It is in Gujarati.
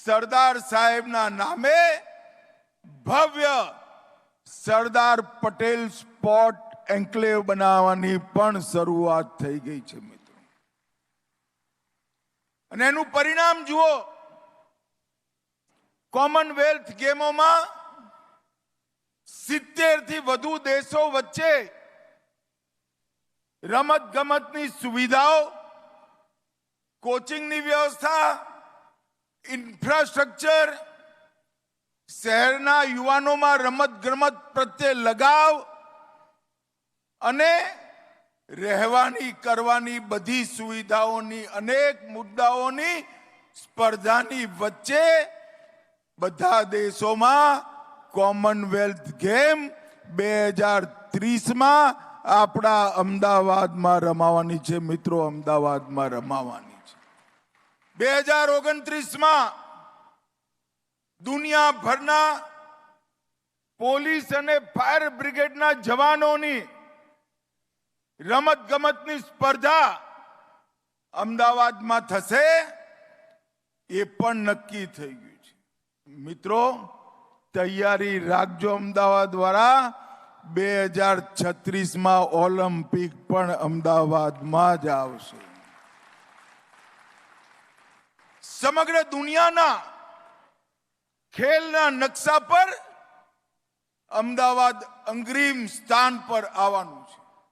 સરદાર સાહેબના નામે ભવ્ય સરદાર પટેલ સ્પોર્ટ એન્કલેવ બનાવવાની પણ શરૂઆત થઈ ગઈ છે મિત્રો. અને એનું પરિણામ જુઓ. કોમનવેલ્થ ગેમોમાં 70 થી વધુ દેશો વચ્ચે રમત ગમતની સુવિધાઓ, કોચિંગની વ્યવસ્થા, ઇન્ફ્રાસ્ટ્રક્ચર, શહેરના યુવાનોમાં રમત ગમત પ્રત્યે લગાવ અને રહેવાની કરવાની બધી સુવિધાઓની અનેક મુદ્દાઓની સ્પર્ધાની વચ્ચે બધા દેશોમાં કોમનવેલ્થ ગેમ 2030માં આપણા અમદાવાદમાં રમાવાની છે મિત્રો. અમદાવાદમાં રમાવાની છે. 2029માં દુનિયાભરના પોલીસ અને ફાયર બ્રિગેડના જવાનોની રમત ગમતની સ્પર્ધા અમદાવાદમાં થશે એ પણ નક્કી થઈ ગયું છે મિત્રો. તૈયારી રાખજો. અમદાવાદ વાળા 2036માં ઓલિમ્પિક પણ અમદાવાદમાં જ આવશે. સમગ્ર દુનિયાના ખેલના નકશા પર અમદાવાદ અગ્રીમ સ્થાન પર આવવાનું છે.